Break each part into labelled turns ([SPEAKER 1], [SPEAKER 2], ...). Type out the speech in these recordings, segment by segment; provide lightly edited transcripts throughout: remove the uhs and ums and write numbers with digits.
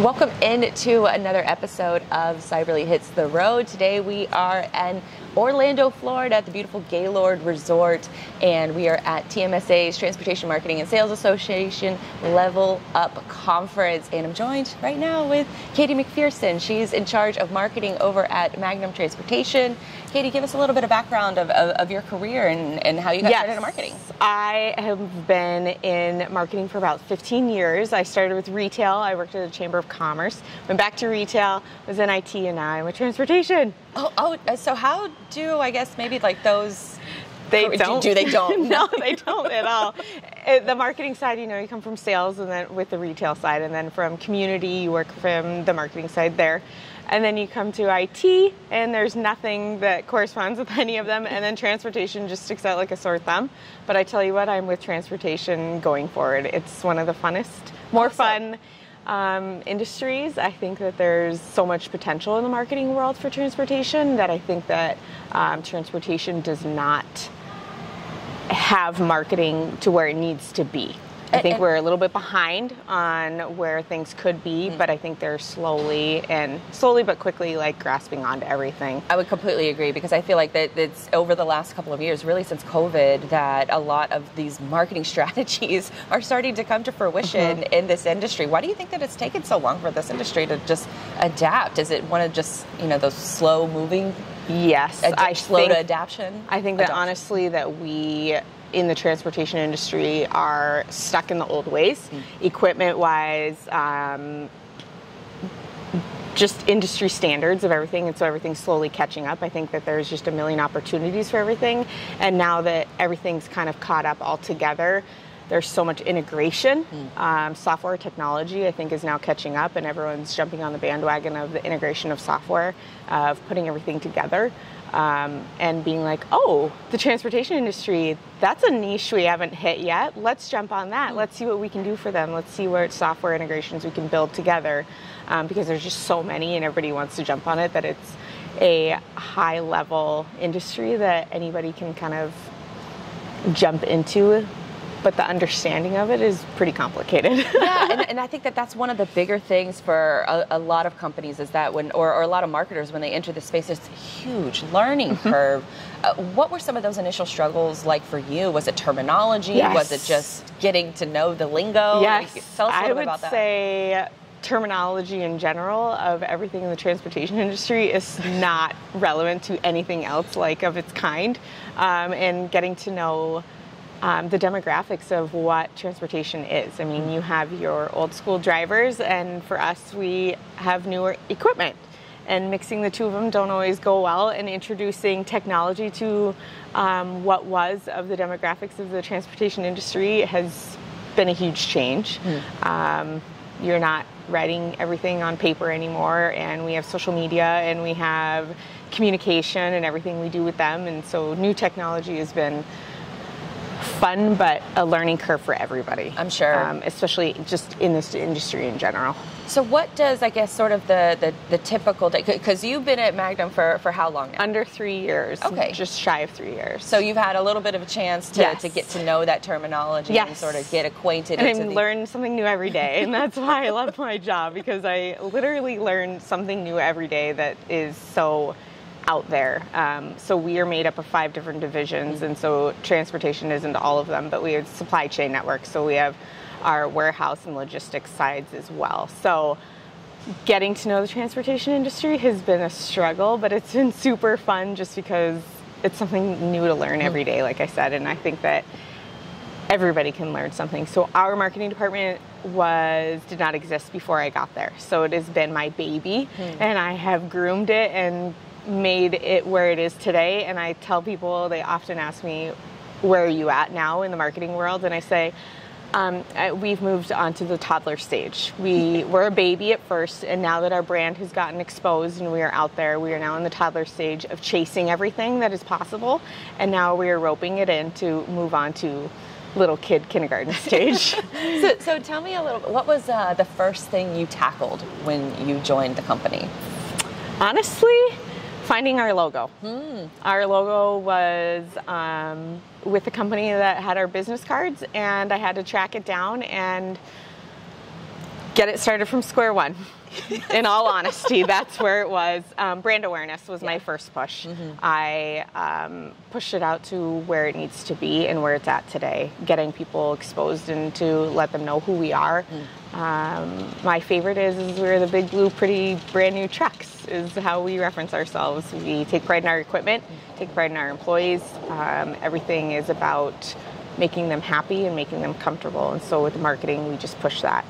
[SPEAKER 1] Welcome into another episode of Cyberly Hits the Road. Today we are in Orlando, Florida at the beautiful Gaylord Resort, and we are at TMSA's Transportation Marketing and Sales Association Level Up Conference, and I'm joined right now with Katie McPherson. She's in charge of marketing over at Magnum Transportation. Katie, give us a little bit of background of your career and how you got started in marketing.
[SPEAKER 2] I have been in marketing for about 15 years. I started with retail. I worked at the Chamber of Commerce, went back to retail, was in IT, and now I'm with transportation.
[SPEAKER 1] So how do, I guess, maybe like those...
[SPEAKER 2] They don't.
[SPEAKER 1] They don't?
[SPEAKER 2] No, they don't at all. The marketing side, you come from sales, and then with the retail side, and then from community, you work from the marketing side there. And then you come to IT, and there's nothing that corresponds with any of them, and then transportation just sticks out like a sore thumb. But I tell you what, I'm with transportation going forward. It's one of the funnest, more fun industries. I think that there's so much potential in the marketing world for transportation that I think that transportation does not have marketing to where it needs to be. I think we're a little bit behind on where things could be, but I think they're slowly but quickly grasping onto everything.
[SPEAKER 1] I would completely agree, because I feel like that it's over the last couple of years, really since COVID, that a lot of these marketing strategies are starting to come to fruition in this industry. Why do you think that it's taken so long for this industry to just adapt? Is it one of just, those slow moving?
[SPEAKER 2] Yes.
[SPEAKER 1] Slow to adaption?
[SPEAKER 2] I think that honestly that we in the transportation industry are stuck in the old ways, equipment-wise, just industry standards of everything, and so everything's slowly catching up. I think that there's just a million opportunities for everything, and now that everything's kind of caught up all together, there's so much integration. Software technology, I think, is now catching up, and everyone's jumping on the bandwagon of the integration of software, of putting everything together. And being like, oh, the transportation industry, that's a niche we haven't hit yet. Let's jump on that. Let's see what we can do for them. Let's see what software integrations we can build together, because there's just so many and everybody wants to jump on it, that it's a high-level industry that anybody can kind of jump into. But the understanding of it is pretty complicated.
[SPEAKER 1] Yeah, and I think that that's one of the bigger things for a lot of companies, is that or a lot of marketers, when they enter the space, there's a huge learning curve. What were some of those initial struggles like for you? Was it terminology?
[SPEAKER 2] Yes.
[SPEAKER 1] Was it just getting to know the lingo?
[SPEAKER 2] Yes,
[SPEAKER 1] Tell us a little bit about that.
[SPEAKER 2] I would say terminology in general of everything in the transportation industry is not relevant to anything else of its kind, and getting to know the demographics of what transportation is. I mean, you have your old school drivers, and for us, we have newer equipment. And mixing the two of them don't always go well, and introducing technology to what was of the demographics of the transportation industry has been a huge change. You're not writing everything on paper anymore, and we have social media, and we have communication and everything we do with them, and so new technology has been fun, but a learning curve for everybody.
[SPEAKER 1] I'm sure.
[SPEAKER 2] Especially just in this industry in general.
[SPEAKER 1] So what does, I guess, sort of the typical day, because you've been at Magnum for how long now?
[SPEAKER 2] Under 3 years.
[SPEAKER 1] Okay.
[SPEAKER 2] Just shy of 3 years.
[SPEAKER 1] So you've had a little bit of a chance to get to know that terminology and sort of get acquainted.
[SPEAKER 2] And I learn something new every day, and that's why I love my job, because I literally learn something new every day that is so out there. So we are made up of 5 different divisions, and so transportation isn't all of them, but we have supply chain networks, so we have our warehouse and logistics sides as well. So getting to know the transportation industry has been a struggle, but it's been super fun just because it's something new to learn every day, like I said, and I think that everybody can learn something. So our marketing department did not exist before I got there. So it has been my baby, and I have groomed it and made it where it is today. And I tell people, they often ask me, where are you at now in the marketing world? And I say, we've moved on to the toddler stage. We were a baby at first, and now that our brand has gotten exposed and we are out there, we are now in the toddler stage of chasing everything that is possible, and now we are roping it in to move on to little kid kindergarten stage.
[SPEAKER 1] So tell me a little, what was the first thing you tackled when you joined the company?
[SPEAKER 2] Honestly, finding our logo. Our logo was with the company that had our business cards, and I had to track it down, and Get it started from square one. In all honesty, that's where it was. Brand awareness was my first push. I pushed it out to where it needs to be and where it's at today, getting people exposed and to let them know who we are. My favorite is we're the big blue pretty brand new trucks is how we reference ourselves. We take pride in our equipment, take pride in our employees. Everything is about making them happy and making them comfortable, and so with marketing we just push that.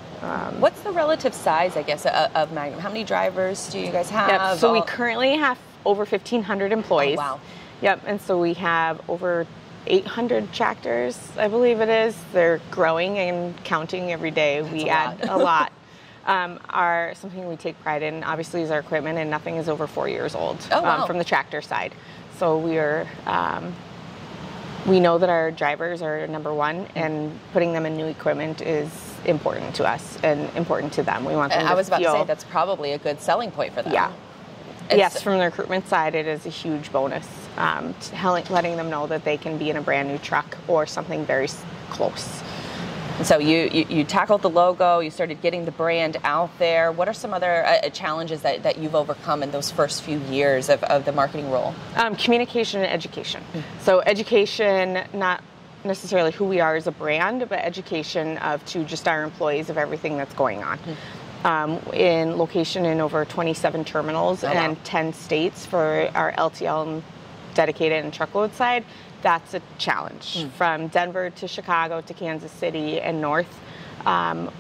[SPEAKER 1] What's the relative size, I guess, of Magnum? How many drivers do you guys have?
[SPEAKER 2] Yep. So we currently have over 1,500 employees.
[SPEAKER 1] Oh, wow.
[SPEAKER 2] Yep. And so we have over 800 tractors, I believe it is. They're growing and counting every day. We add a lot. Something we take pride in, obviously, is our equipment, and nothing is over 4 years old from the tractor side. So we are. We know that our drivers are number one, and putting them in new equipment is important to us and important to them. We want them to feel... I
[SPEAKER 1] was about to say that's probably a good selling point for them.
[SPEAKER 2] Yeah. Yes, from the recruitment side, it is a huge bonus. Letting them know that they can be in a brand new truck or something very close.
[SPEAKER 1] And so you tackled the logo, you started getting the brand out there. What are some other challenges that you've overcome in those first few years of the marketing role?
[SPEAKER 2] Communication and education. So education, not necessarily who we are as a brand, but education to just our employees of everything that's going on. In location in over 27 terminals and 10 states for our LTL and dedicated and truckload side. That's a challenge. From Denver to Chicago to Kansas City and north,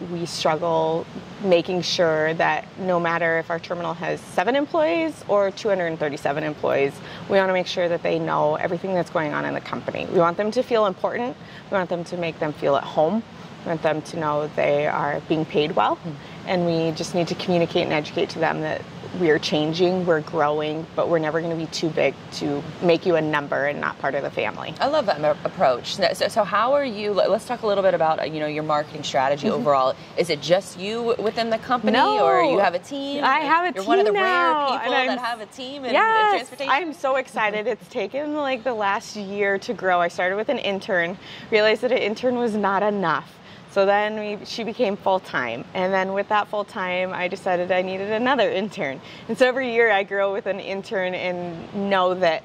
[SPEAKER 2] we struggle making sure that no matter if our terminal has 7 employees or 237 employees, we want to make sure that they know everything that's going on in the company. We want them to feel important. We want them to make them feel at home. We want them to know they are being paid well. And we just need to communicate and educate to them that we're changing, we're growing, but we're never going to be too big to make you a number and not part of the family.
[SPEAKER 1] I love that approach. So how are you, let's talk a little bit about your marketing strategy overall. Is it just you within the company or you have a team?
[SPEAKER 2] I have a team.
[SPEAKER 1] You're one of the
[SPEAKER 2] now,
[SPEAKER 1] rare people that have a team in transportation?
[SPEAKER 2] I'm so excited. It's taken like the last year to grow. I started with an intern, realized that an intern was not enough. So then she became full-time. And then with that full-time, I decided I needed another intern. And so every year I grow with an intern and know that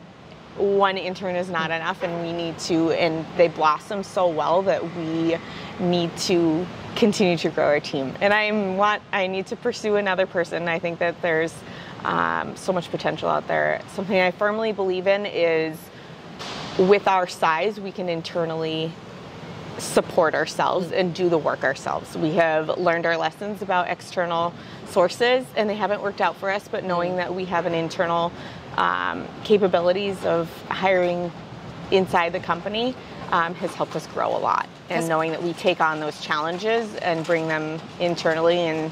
[SPEAKER 2] one intern is not enough and we need to, and they blossom so well that we need to continue to grow our team. And I need to pursue another person. I think that there's so much potential out there. Something I firmly believe in is with our size, we can internally support ourselves and do the work ourselves. We have learned our lessons about external sources and they haven't worked out for us, but knowing that we have an internal capabilities of hiring inside the company has helped us grow a lot. And knowing that we take on those challenges and bring them internally and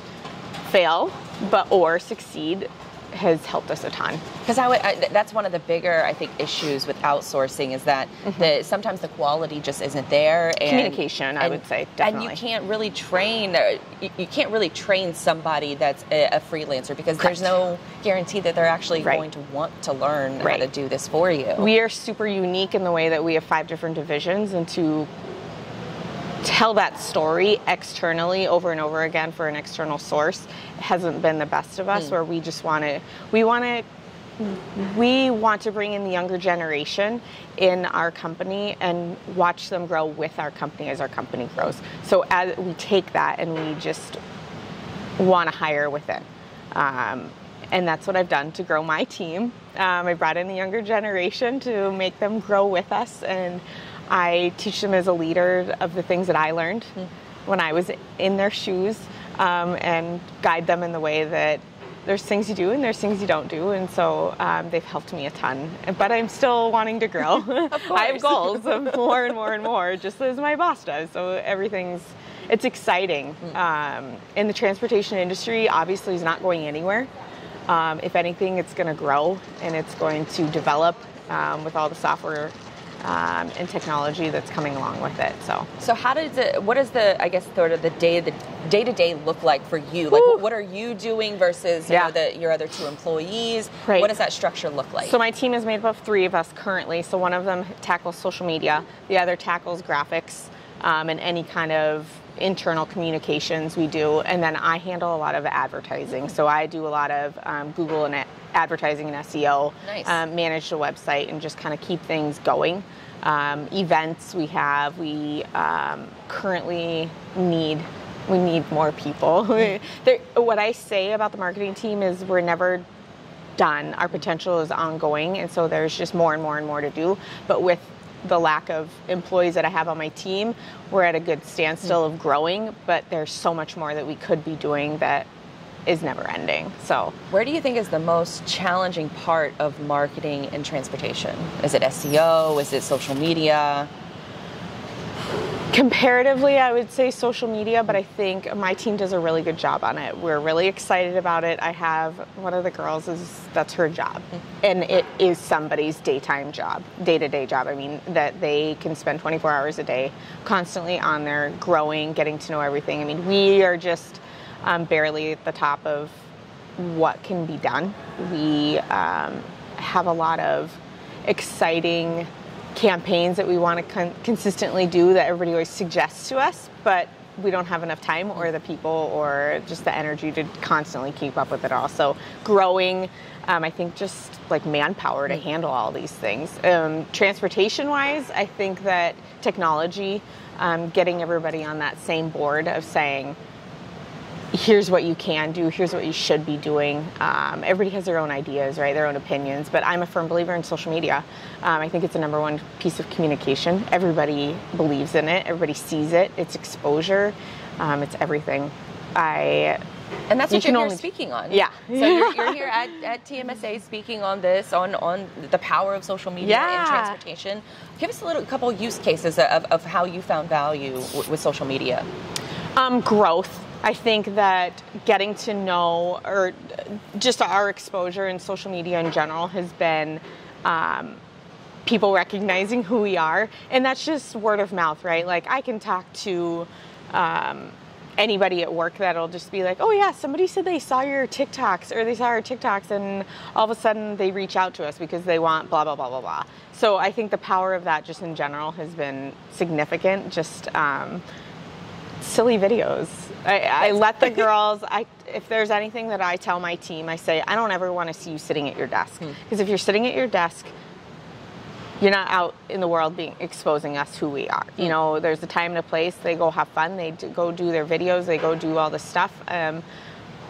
[SPEAKER 2] fail or succeed has helped us a ton.
[SPEAKER 1] Because that's one of the bigger, I think, issues with outsourcing is that sometimes the quality just isn't there. And,
[SPEAKER 2] communication, I would say, definitely.
[SPEAKER 1] And you can't really train somebody that's a freelancer because there's no guarantee that they're actually going to want to learn how to do this for you.
[SPEAKER 2] We are super unique in the way that we have 5 different divisions, and to tell that story externally over and over again for an external source hasn't been the best of us, where we just we want to bring in the younger generation in our company and watch them grow with our company as our company grows. So as we take that and we just want to hire with it. And that's what I've done to grow my team. I brought in the younger generation to make them grow with us, and I teach them as a leader of the things that I learned when I was in their shoes, and guide them in the way that there's things you do and there's things you don't do. And so they've helped me a ton. But I'm still wanting to grow. I have goals of more and more and more, just as my boss does. So it's exciting. In the transportation industry, obviously, is not going anywhere. If anything, it's going to grow and it's going to develop with all the software and technology that's coming along with it. So
[SPEAKER 1] what does the, I guess, sort of the day-to-day look like for you? Like, what are you doing versus your other 2 employees?
[SPEAKER 2] Right.
[SPEAKER 1] What does that structure look like?
[SPEAKER 2] So my team is made up of 3 of us currently. So one of them tackles social media, the other tackles graphics, and any kind of internal communications we do. And then I handle a lot of advertising. So I do a lot of Google and advertising and SEO,
[SPEAKER 1] Nice.
[SPEAKER 2] Manage the website and just kind of keep things going. Events we currently need more people. What I say about the marketing team is we're never done. Our potential is ongoing, and so there's just more and more and more to do. But with the lack of employees that I have on my team, we're at a good standstill of growing, but there's so much more that we could be doing that is never ending. So
[SPEAKER 1] where do you think is the most challenging part of marketing and transportation? Is it SEO? Is it social media?
[SPEAKER 2] Comparatively, I would say social media, but I think my team does a really good job on it. We're really excited about it. I have one of the girls, that's her job. And it is somebody's day-to-day job. I mean, that they can spend 24 hours a day constantly on there, growing, getting to know everything. I mean, we are just barely at the top of what can be done. We have a lot of exciting campaigns that we want to consistently do that everybody always suggests to us, but we don't have enough time or the people or just the energy to constantly keep up with it all. So growing, I think just like manpower to handle all these things. Transportation wise, I think that technology, getting everybody on that same board of saying, here's what you can do, here's what you should be doing. Everybody has their own ideas, right? Their own opinions, but I'm a firm believer in social media. I think it's the number one piece of communication. Everybody believes in it. Everybody sees it. It's exposure. It's everything.
[SPEAKER 1] And that's what you're here speaking on.
[SPEAKER 2] Yeah.
[SPEAKER 1] So you're here at TMSA speaking on this, on the power of social media in transportation. Give us a couple use cases of how you found value with social media.
[SPEAKER 2] Growth. I think that getting to know, or just our exposure in social media in general, has been people recognizing who we are. And that's just word of mouth, right? Like I can talk to anybody at work that'll just be like, oh yeah, somebody said they saw your TikToks, or they saw our TikToks, and all of a sudden they reach out to us because they want blah, blah, blah, blah, blah. So I think the power of that just in general has been significant. Just silly videos. I let the girls, if there's anything that I tell my team, I say, I don't ever want to see you sitting at your desk. Because if you're sitting at your desk, you're not out in the world exposing us who we are. You know, there's a time and a place. They go have fun. They go do their videos. They go do all this stuff.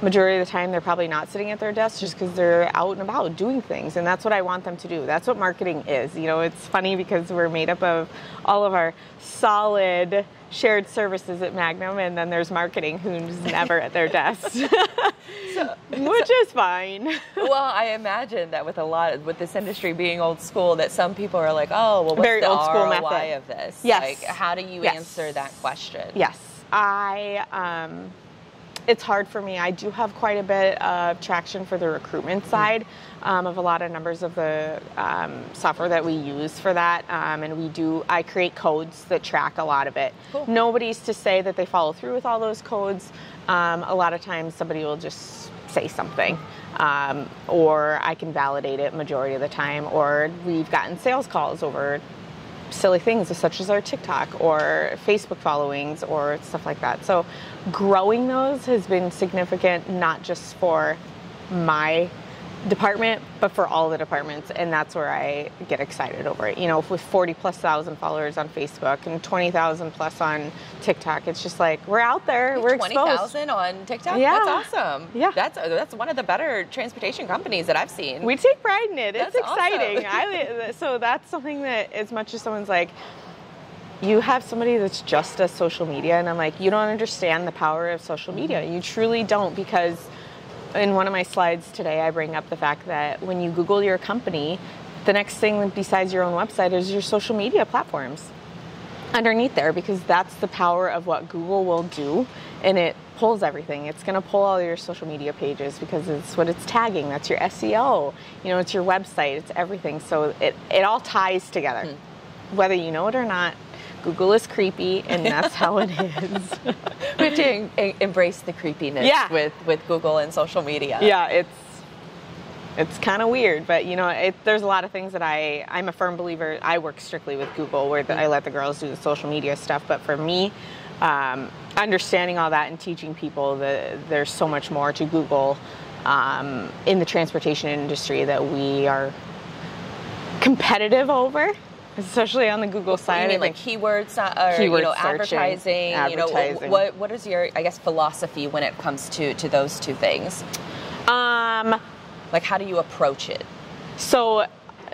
[SPEAKER 2] Majority of the time, they're probably not sitting at their desk just because they're out and about doing things. And that's what I want them to do. That's what marketing is. You know, it's funny because we're made up of all of our solid shared services at Magnum, and then there's marketing who's never at their desk, which is fine.
[SPEAKER 1] Well, I imagine that with this industry being old school, that some people are like, oh, well, what's
[SPEAKER 2] very
[SPEAKER 1] the
[SPEAKER 2] old school
[SPEAKER 1] ROI
[SPEAKER 2] method
[SPEAKER 1] of this?
[SPEAKER 2] Yes.
[SPEAKER 1] Like, how do you answer that question?
[SPEAKER 2] Yes, it's hard for me. I do have quite a bit of traction for the recruitment side of a lot of numbers of the software that we use for that. And I create codes that track a lot of it. Cool. Nobody's to say that they follow through with all those codes. A lot of times somebody will just say something. Or I can validate it majority of the time. Or we've gotten sales calls over silly things such as our TikTok or Facebook followings or stuff like that. So growing those has been significant, not just for my department, but for all the departments. And that's where I get excited over it. You know, with 40,000+ followers on Facebook and 20,000+ on TikTok, it's just like, we're out there, we're exposed.
[SPEAKER 1] 20,000 on TikTok?
[SPEAKER 2] Yeah.
[SPEAKER 1] That's awesome.
[SPEAKER 2] Yeah.
[SPEAKER 1] That's one of the better transportation companies that I've seen.
[SPEAKER 2] We take pride in it.
[SPEAKER 1] That's
[SPEAKER 2] it's exciting.
[SPEAKER 1] Awesome.
[SPEAKER 2] So that's something that, as much as someone's like, you have somebody that's just does social media, and I'm like, you don't understand the power of social media. You truly don't, because in one of my slides today, I bring up the fact that when you Google your company, the next thing besides your own website is your social media platforms underneath there, because that's the power of what Google will do, and it pulls everything. It's going to pull all your social media pages because it's what it's tagging. That's your SEO. You know, it's your website. It's everything. So it all ties together, whether you know it or not. Google is creepy, and that's how it is.
[SPEAKER 1] We have to embrace the creepiness with Google and social media.
[SPEAKER 2] Yeah, It's kind of weird, but you know, there's a lot of things that I'm a firm believer. I work strictly with Google, where I let the girls do the social media stuff. But for me, understanding all that and teaching people that there's so much more to Google in the transportation industry that we are competitive over, especially on the Google side.
[SPEAKER 1] You mean like keywords or
[SPEAKER 2] keyword
[SPEAKER 1] advertising?
[SPEAKER 2] Advertising.
[SPEAKER 1] You know, what is your, I guess, philosophy when it comes to those two things? Like, how do you approach it?
[SPEAKER 2] So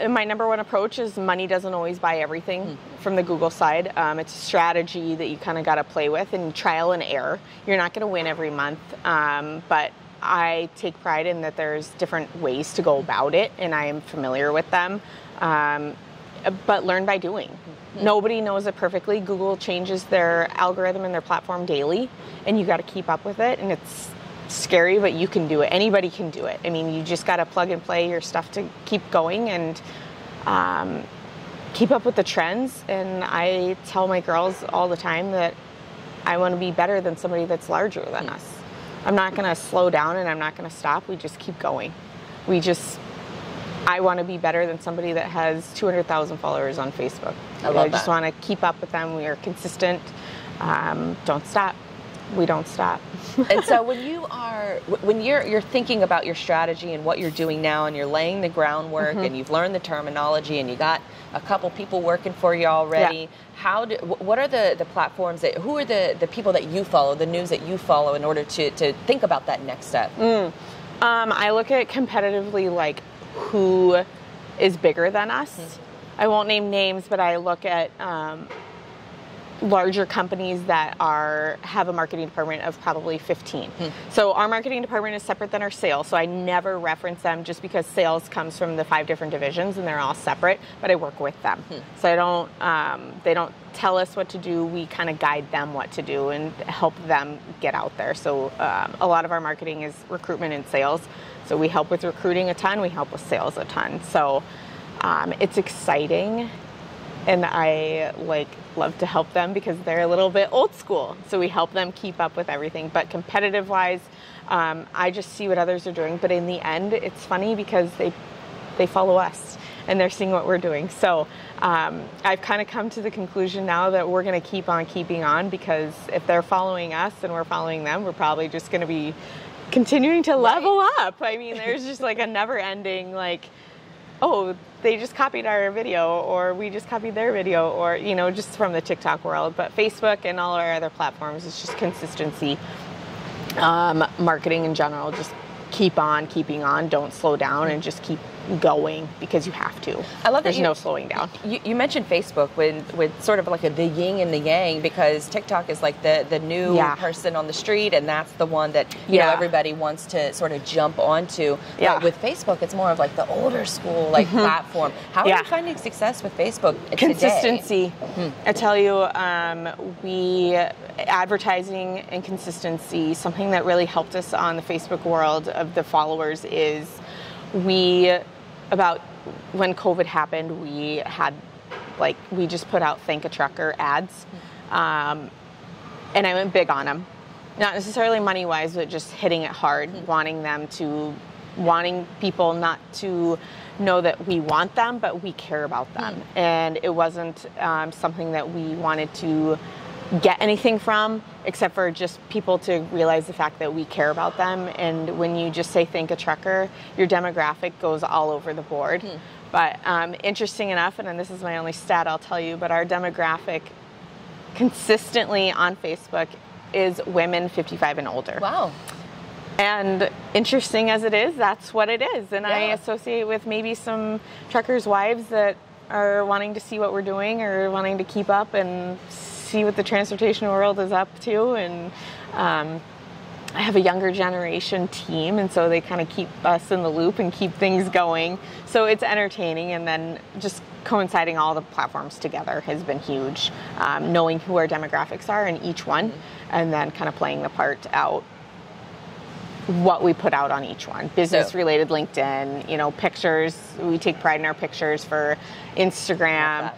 [SPEAKER 2] my number one approach is money doesn't always buy everything from the Google side. It's a strategy that you kind of got to play with and trial and error. You're not going to win every month, but I take pride in that there's different ways to go about it, and I am familiar with them. But learn by doing. Nobody knows it perfectly. Google changes their algorithm and their platform daily, and you got to keep up with it, and it's scary, but you can do it. Anybody can do it. I mean, you just got to plug and play your stuff to keep going and keep up with the trends. And I tell my girls all the time that I want to be better than somebody that's larger than us. I'm not going to slow down, and I'm not going to stop. We just keep going. I want to be better than somebody that has 200,000 followers on Facebook. I just want to keep up with them. We are consistent. Don't stop. We don't stop.
[SPEAKER 1] And so when you're thinking about your strategy and what you're doing now, and you're laying the groundwork, and you've learned the terminology, and you got a couple people working for you already, what are the platforms who are the people that you follow, the news that you follow, in order to think about that next step?
[SPEAKER 2] I look at competitively, like, who is bigger than us. I won't name names, but I look at larger companies that have a marketing department of probably 15. So our marketing department is separate than our sales, so I never reference them, just because sales comes from the 5 different divisions and they're all separate, but I work with them. So they don't tell us what to do. We kind of guide them what to do and help them get out there. So a lot of our marketing is recruitment and sales. So we help with recruiting a ton, we help with sales a ton. So it's exciting, and I love to help them because they're a little bit old school. So we help them keep up with everything. But competitive wise, I just see what others are doing. But in the end, it's funny because they follow us and they're seeing what we're doing. So I've kind of come to the conclusion now that we're going to keep on keeping on, because if they're following us and we're following them, we're probably just going to be continuing to level up. I mean, there's just like a never ending, like, oh, they just copied our video, or we just copied their video, or, you know, just from the TikTok world. But Facebook and all our other platforms, it's just consistency. Marketing in general, just keep on keeping on, don't slow down, and just keep going, because you have to.
[SPEAKER 1] I love that
[SPEAKER 2] there's no slowing down.
[SPEAKER 1] You mentioned Facebook with sort of like the yin and the yang, because TikTok is like the new person on the street, and that's the one that you know everybody wants to sort of jump onto. But with Facebook, it's more of like the older school platform. How are you finding success with Facebook
[SPEAKER 2] Consistency.
[SPEAKER 1] Today?
[SPEAKER 2] I tell you, advertising and consistency, something that really helped us on the Facebook world of the followers is about when COVID happened, we just put out Thank a Trucker ads. And I went big on them. Not necessarily money-wise, but just hitting it hard, wanting people not to know that we want them, but we care about them. And it wasn't something that we wanted to get anything from, except for just people to realize the fact that we care about them. And when you just say Thank a Trucker, your demographic goes all over the board. But interesting enough, and this is my only stat I'll tell you, but our demographic consistently on Facebook is women 55 and older.
[SPEAKER 1] Wow.
[SPEAKER 2] And interesting as it is, that's what it is. And I associate with maybe some truckers' wives that are wanting to see what we're doing, or wanting to keep up and see what the transportation world is up to. And I have a younger generation team, and so they kind of keep us in the loop and keep things going. So it's entertaining, and then just coinciding all the platforms together has been huge. Knowing who our demographics are in each one, and then kind of playing the part out what we put out on each one. Business related, LinkedIn, pictures. We take pride in our pictures for Instagram.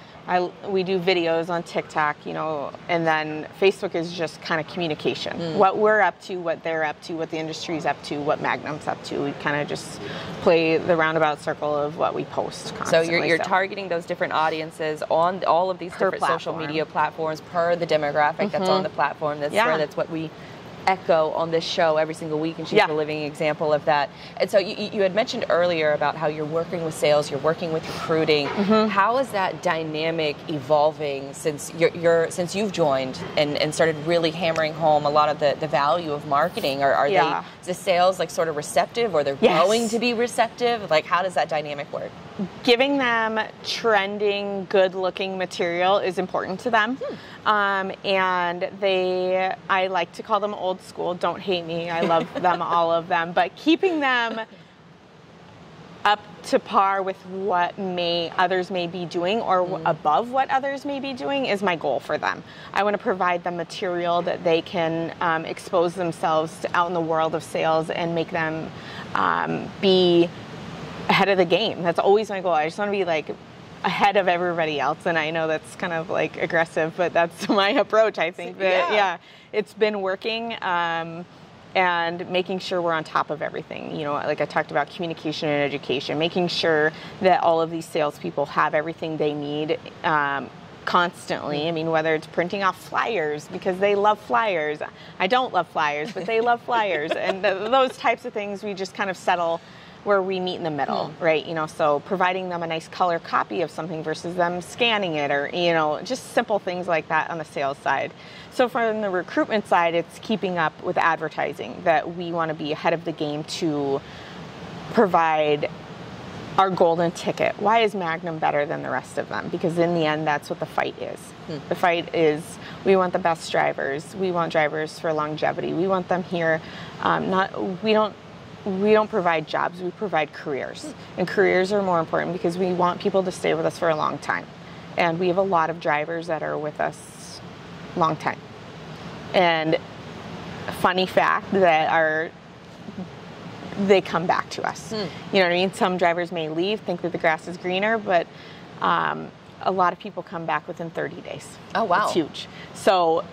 [SPEAKER 2] We do videos on TikTok, you know, and then Facebook is just kind of communication. What we're up to, what they're up to, what the industry's up to, what Magnum's up to. We kind of just play the roundabout circle of what we post constantly.
[SPEAKER 1] So you're targeting those different audiences on all of these different social media platforms per the demographic that's on the platform. That's what we echo on this show every single week, and she's a living example of that. And so you had mentioned earlier about how you're working with sales, you're working with recruiting. How is that dynamic evolving since since you've joined and started really hammering home a lot of the value of marketing? Are is the sales like sort of receptive, or they're growing to be receptive? Like, how does that dynamic work?
[SPEAKER 2] Giving them trending, good-looking material is important to them. And I like to call them old school. Don't hate me. I love them, all of them. But keeping them up to par with what others may be doing, or above what others may be doing, is my goal for them. I want to provide them material that they can expose themselves to out in the world of sales and make them be ahead of the game. That's always my goal. I just want to be like ahead of everybody else, and I know that's kind of like aggressive, but that's my approach. I think that it's been working, and making sure we're on top of everything. You know, like I talked about, communication and education, making sure that all of these salespeople have everything they need constantly. I mean, whether it's printing off flyers because they love flyers. I don't love flyers, but they love flyers, and those types of things. We just kind of settle where we meet in the middle, right? You know, so providing them a nice color copy of something versus them scanning it, or, you know, just simple things like that on the sales side. So from the recruitment side, it's keeping up with advertising, that we want to be ahead of the game to provide our golden ticket. Why is Magnum better than the rest of them? Because in the end, that's what the fight is. The fight is, we want the best drivers. We want drivers for longevity. We want them here. We don't provide jobs, we provide careers. And careers are more important because we want people to stay with us for a long time. And we have a lot of drivers that are with us long time. And a funny fact that they come back to us. You know what I mean? Some drivers may leave, think that the grass is greener, but a lot of people come back within 30 days.
[SPEAKER 1] Oh, wow.
[SPEAKER 2] It's huge. So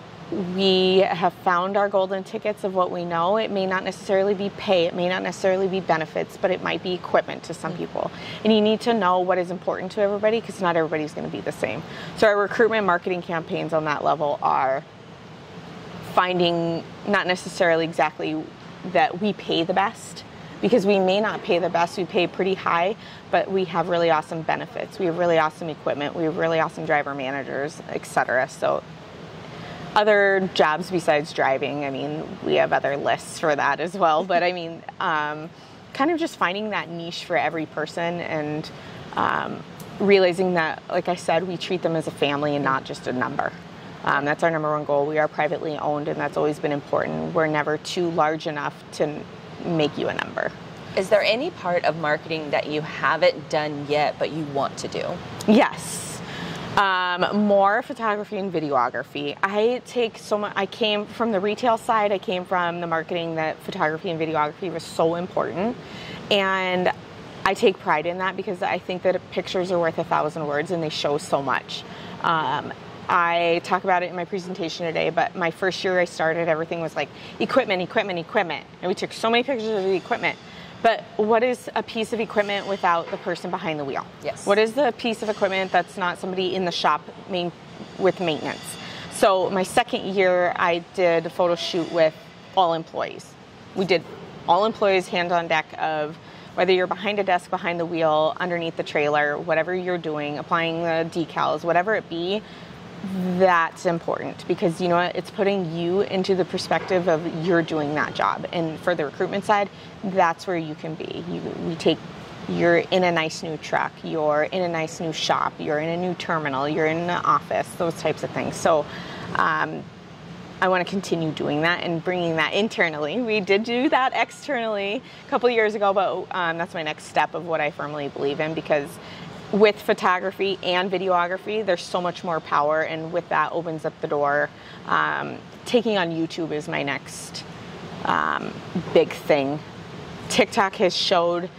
[SPEAKER 2] we have found our golden tickets of what we know. It may not necessarily be pay, it may not necessarily be benefits, but it might be equipment to some people. And you need to know what is important to everybody, because not everybody's going to be the same. So our recruitment marketing campaigns on that level are finding not necessarily exactly that we pay the best, because we may not pay the best. We pay pretty high, but we have really awesome benefits. We have really awesome equipment. We have really awesome driver managers, etc. So other jobs besides driving, I mean, we have other lists for that as well. But I mean, kind of just finding that niche for every person, and realizing that, like I said, we treat them as a family and not just a number. That's our number one goal. We are privately owned, and that's always been important. We're never too large enough to make you a number.
[SPEAKER 1] Is there any part of marketing that you haven't done yet but you want to do?
[SPEAKER 2] Yes. More photography and videography. I came from the retail side. I came from the marketing that photography and videography was so important. And I take pride in that, because I think that pictures are worth 1,000 words, and they show so much. I talk about it in my presentation today, but my first year I started, everything was like equipment. And we took so many pictures of the equipment. But what is a piece of equipment without the person behind the wheel?
[SPEAKER 1] Yes.
[SPEAKER 2] What is the piece of equipment that's not somebody in the shop with maintenance? So my second year, I did a photo shoot with all employees. We did all employees, hand on deck, of whether you're behind a desk, behind the wheel, underneath the trailer, whatever you're doing, applying the decals, whatever it be. That's important, because you know what, it's putting you into the perspective of you're doing that job. And for the recruitment side, that's where you can be. You're in a nice new truck, you're in a nice new shop, you're in a new terminal, you're in an office, those types of things. So I want to continue doing that and bringing that internally. We did do that externally a couple of years ago, but that's my next step of what I firmly believe in, because with photography and videography, there's so much more power, and with that opens up the door. Taking on YouTube is my next big thing. TikTok has showed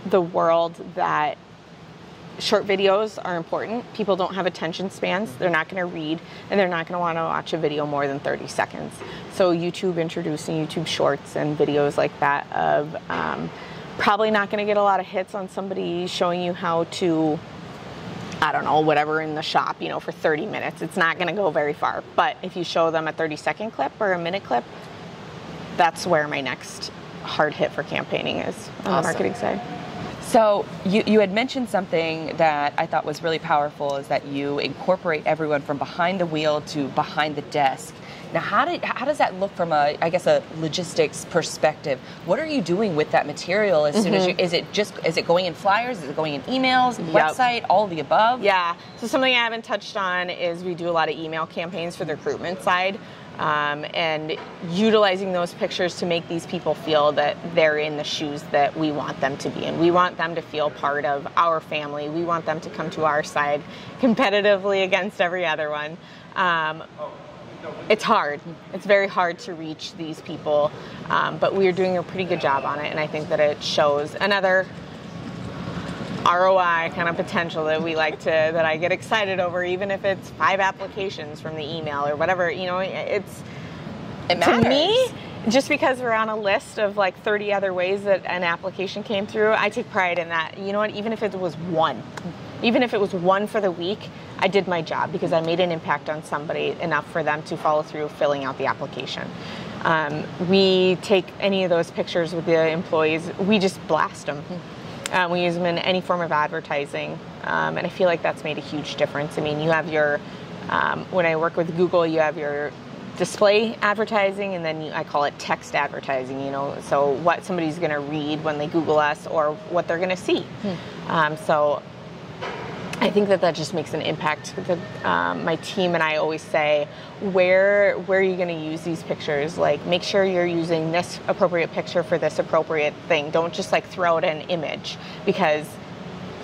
[SPEAKER 2] the world that short videos are important. People don't have attention spans. They're not going to read, and they're not going to want to watch a video more than 30 seconds. So YouTube, introducing YouTube Shorts and videos like that of probably not going to get a lot of hits on somebody showing you how to, I don't know, whatever in the shop, you know, for 30 minutes. It's not going to go very far. But if you show them a 30-second clip or a minute clip, that's where my next hard hit for campaigning is on the marketing side.
[SPEAKER 1] So you had mentioned something that I thought was really powerful, is that you incorporate everyone from behind the wheel to behind the desk. Now, how does that look from a logistics perspective? What are you doing with that material as soon as you, is it going in flyers? Is it going in emails, website, all of the above?
[SPEAKER 2] Yeah. So something I haven't touched on is we do a lot of email campaigns for the recruitment side. And utilizing those pictures to make these people feel that they're in the shoes that we want them to be in. We want them to feel part of our family. We want them to come to our side competitively against every other one. It's hard. It's very hard to reach these people, but we are doing a pretty good job on it, and I think that it shows another ROI kind of potential that we like to, that I get excited over, even if it's 5 applications from the email or whatever. You know, it matters. To me, just because we're on a list of like 30 other ways that an application came through, I take pride in that. You know what? Even if it was one for the week, I did my job because I made an impact on somebody enough for them to follow through filling out the application. We take any of those pictures with the employees, we just blast them. We use them in any form of advertising, and I feel like that's made a huge difference. I mean, you have your, when I work with Google, you have your display advertising, and then I call it text advertising, you know, so what somebody's going to read when they Google us or what they're going to see. So I think that just makes an impact. My team and I always say, where are you going to use these pictures? Like, make sure you're using this appropriate picture for this appropriate thing. Don't just like throw out an image, because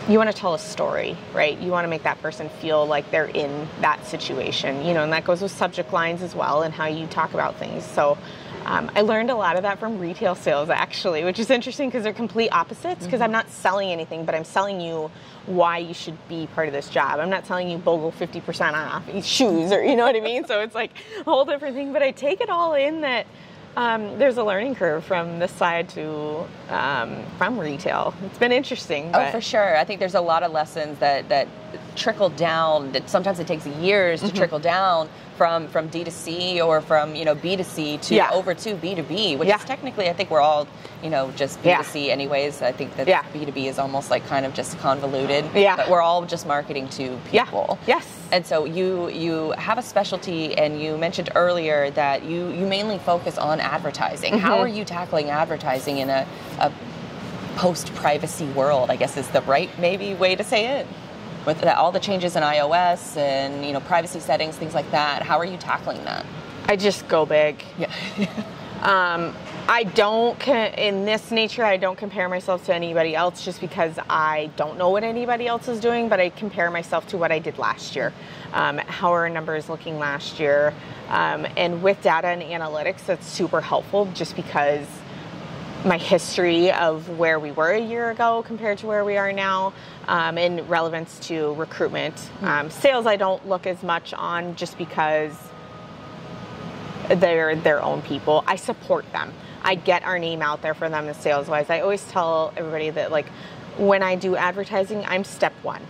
[SPEAKER 2] you want to tell a story, right? You want to make that person feel like they're in that situation, you know, and that goes with subject lines as well and how you talk about things. So I learned a lot of that from retail sales, actually, which is interesting because they're complete opposites, because I'm not selling anything, but I'm selling you why you should be part of this job. I'm not telling you BOGO 50% off shoes, or you know what I mean? So it's like a whole different thing, but I take it all in that there's a learning curve from this side to from retail. It's been interesting.
[SPEAKER 1] Oh, for sure. I think there's a lot of lessons that trickle down, that sometimes it takes years to trickle down from D2C or from, you know, B2C to over to B2B, which is technically, I think we're all, you know, just B2C anyways. I think that B2B is almost like kind of just convoluted, but we're all just marketing to people.
[SPEAKER 2] Yes.
[SPEAKER 1] And so you have a specialty, and you mentioned earlier that you mainly focus on advertising. How are you tackling advertising in a post-privacy world, I guess is the right maybe way to say it? With all the changes in iOS and, you know, privacy settings, things like that, how are you tackling that?
[SPEAKER 2] I just go big. Yeah. I don't, in this nature, I don't compare myself to anybody else just because I don't know what anybody else is doing, but I compare myself to what I did last year. How are our numbers looking last year? And with data and analytics, that's super helpful just because my history of where we were a year ago compared to where we are now, in relevance to recruitment. Sales I don't look as much on just because they're their own people. I support them. I get our name out there for them as sales-wise. I always tell everybody that, like, when I do advertising, I'm step one.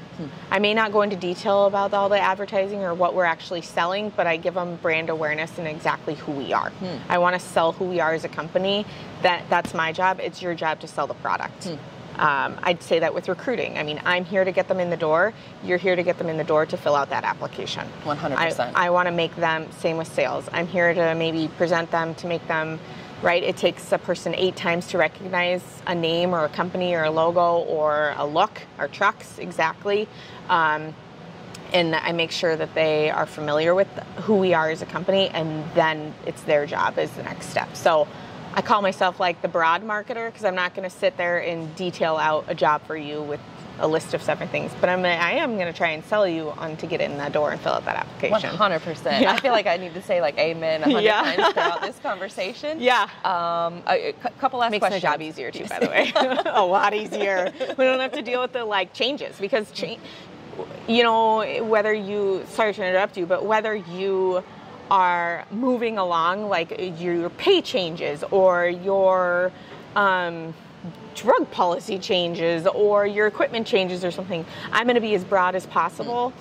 [SPEAKER 2] I may not go into detail about all the advertising or what we're actually selling, but I give them brand awareness and exactly who we are. I want to sell who we are as a company. That's my job. It's your job to sell the product. I'd say that with recruiting. I mean, I'm here to get them in the door. You're here to get them in the door to fill out that application.
[SPEAKER 1] 100%.
[SPEAKER 2] I want to make them, same with sales. I'm here to maybe present them, to make them, right? It takes a person 8 times to recognize a name or a company or a logo or a look. Our trucks, exactly. And I make sure that they are familiar with who we are as a company, and then it's their job as the next step. So I call myself like the broad marketer, because I'm not going to sit there and detail out a job for you with a list of 7 things. But I am going to try and sell you on to get in that door and fill out that application.
[SPEAKER 1] 100%.
[SPEAKER 2] Yeah.
[SPEAKER 1] I feel like I need to say like amen 100 times throughout this conversation.
[SPEAKER 2] Yeah.
[SPEAKER 1] A couple last
[SPEAKER 2] Makes
[SPEAKER 1] questions.
[SPEAKER 2] my job easier too, by the way. A lot easier. We don't have to deal with the like changes because you know, whether you, sorry to interrupt you, but whether you are moving along, like your pay changes or your drug policy changes or your equipment changes or something, I'm going to be as broad as possible.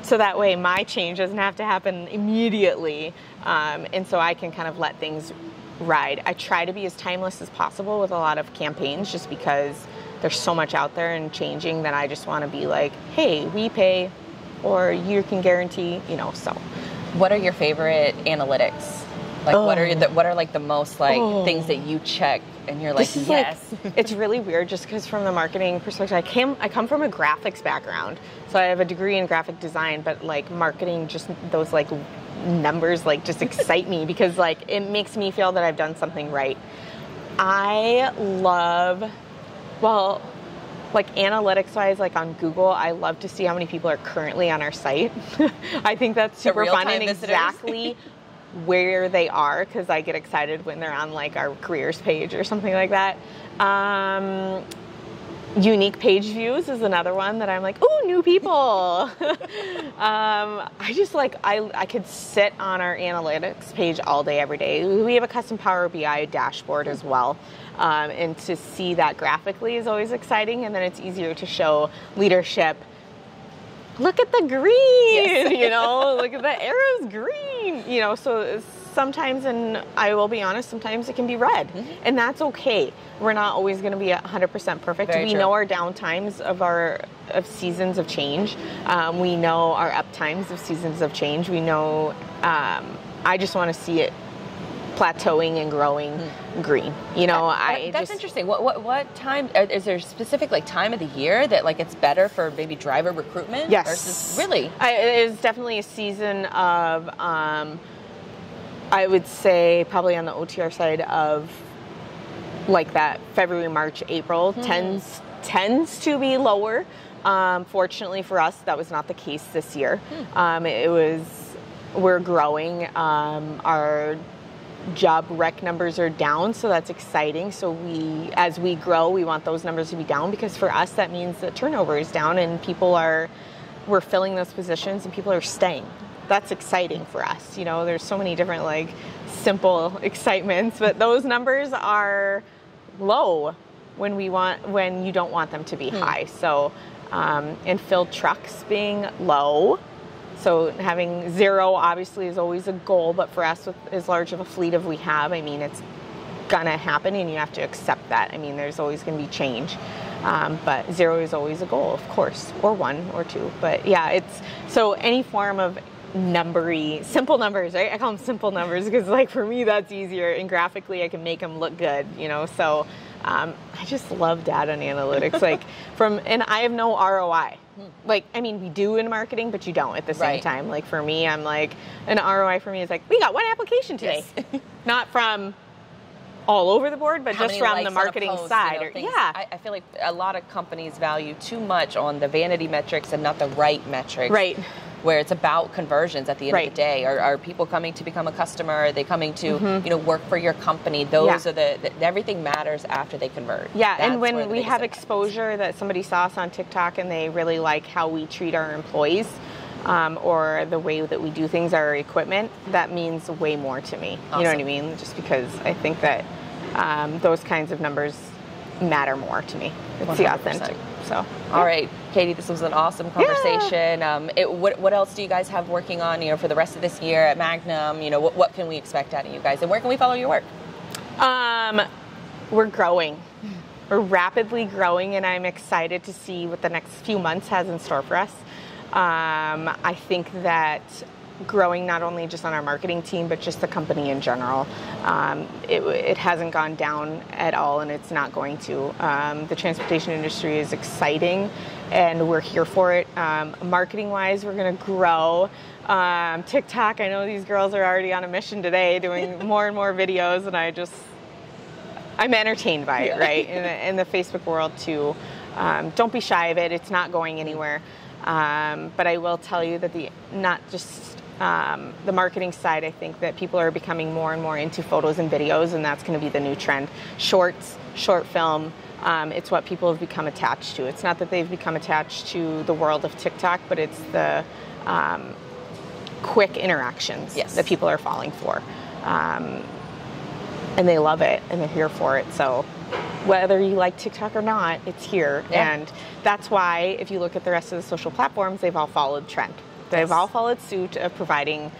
[SPEAKER 2] So that way my change doesn't have to happen immediately. And so I can kind of let things ride. I try to be as timeless as possible with a lot of campaigns just because there's so much out there and changing that I just want to be like, hey, we pay, or you can guarantee, you know, so.
[SPEAKER 1] What are your favorite analytics? Like what are like the most like things that you check and you're like, yes.
[SPEAKER 2] Like, it's really weird just because from the marketing perspective, I come from a graphics background. So I have a degree in graphic design, but like marketing, just those like numbers like just excite me because like it makes me feel that I've done something right. I love, well, like analytics wise, like on Google, I love to see how many people are currently on our site. I think that's super fun and exactly where they are because I get excited when they're on like our careers page or something like that. Unique page views is another one that I'm like, ooh, new people. I just like, I could sit on our analytics page all day, every day. We have a custom Power BI dashboard as well. And to see that graphically is always exciting. And then it's easier to show leadership. Look at the green, you know, look at the arrows green, you know, so sometimes, and I will be honest, sometimes it can be red, and that's okay. We're not always going to be 100% perfect.
[SPEAKER 1] Very
[SPEAKER 2] we
[SPEAKER 1] true.
[SPEAKER 2] know our down times of seasons of change. We know our up times of seasons of change. We know, I just want to see it plateauing and growing green. You know,
[SPEAKER 1] that's interesting. What time is there a specific like time of the year that like it's better for maybe driver recruitment?
[SPEAKER 2] Yes.
[SPEAKER 1] Versus, really?
[SPEAKER 2] It is definitely a season of, I would say probably on the OTR side of like that February, March, April tends to be lower. Fortunately for us, that was not the case this year. We're growing. Our job rec numbers are down, so that's exciting. So as we grow, we want those numbers to be down because for us that means that turnover is down and we're filling those positions and people are staying. That's exciting for us. You know, there's so many different like simple excitements, but those numbers are low when you don't want them to be high. So and filled trucks being low. So having 0 obviously is always a goal, but for us with as large of a fleet as we have, I mean, it's gonna happen and you have to accept that. I mean, there's always gonna be change. But 0 is always a goal, of course, or 1 or 2. But yeah, it's so any form of simple numbers, right? I call them simple numbers because like for me that's easier and graphically I can make them look good, you know? So I just love data and analytics. And I have no ROI. Like, I mean, we do in marketing, but you don't at the same time. Like for me, I'm like, an ROI for me is like, we got 1 application today. Yes. Not from all over the board, but just from the marketing side.
[SPEAKER 1] You know, I feel like a lot of companies value too much on the vanity metrics and not the right metrics. Right. Where it's about conversions at the end of the day. Are people coming to become a customer? Are they coming to work for your company? Those are everything matters after they convert. Yeah, that's and when we have exposure that somebody saw us on TikTok and they really like how we treat our employees or the way that we do things, our equipment, that means way more to me. Awesome. You know what I mean? Just because I think that those kinds of numbers matter more to me. It's 100%. The authentic. So, all right, Katie, this was an awesome conversation. Yeah. What else do you guys have working on, for the rest of this year at Magnum? What can we expect out of you guys, and where can we follow your work?
[SPEAKER 2] We're growing. We're rapidly growing, and I'm excited to see what the next few months has in store for us. I think that growing not only just on our marketing team, but just the company in general. It hasn't gone down at all, and it's not going to. The transportation industry is exciting, and we're here for it. Marketing-wise, we're going to grow. TikTok, I know these girls are already on a mission today doing more and more videos, and I'm entertained by it, right? In the Facebook world, too. don't be shy of it. It's not going anywhere. But I will tell you that not just the marketing side, I think that people are becoming more and more into photos and videos, and that's going to be the new trend. Shorts, short film, it's what people have become attached to. It's not that they've become attached to the world of TikTok, but it's the quick interactions that people are falling for. And they love it, and they're here for it. So whether you like TikTok or not, it's here. Yeah. And that's why, if you look at the rest of the social platforms, they've all followed trend. They've all followed suit of providing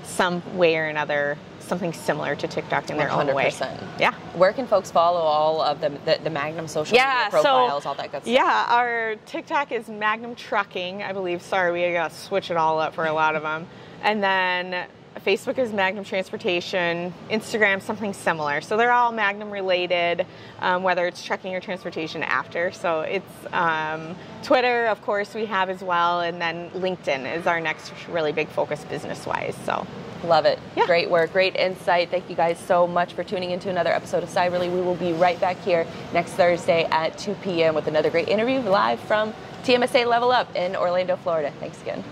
[SPEAKER 2] some way or another something similar to TikTok in their 100%. Own way. Yeah.
[SPEAKER 1] Where can folks follow all of the Magnum social media profiles, all that good stuff?
[SPEAKER 2] Yeah, our TikTok is Magnum Trucking, I believe. Sorry, we got to switch it all up for a lot of them. And then Facebook is Magnum Transportation, Instagram, something similar. So they're all Magnum related, whether it's trucking or transportation after. So it's Twitter, of course, we have as well. And then LinkedIn is our next really big focus business-wise. So
[SPEAKER 1] love it. Yeah. Great work, great insight. Thank you guys so much for tuning into another episode of Cyberly. We will be right back here next Thursday at 2 p.m. with another great interview live from TMSA Level Up in Orlando, Florida. Thanks again.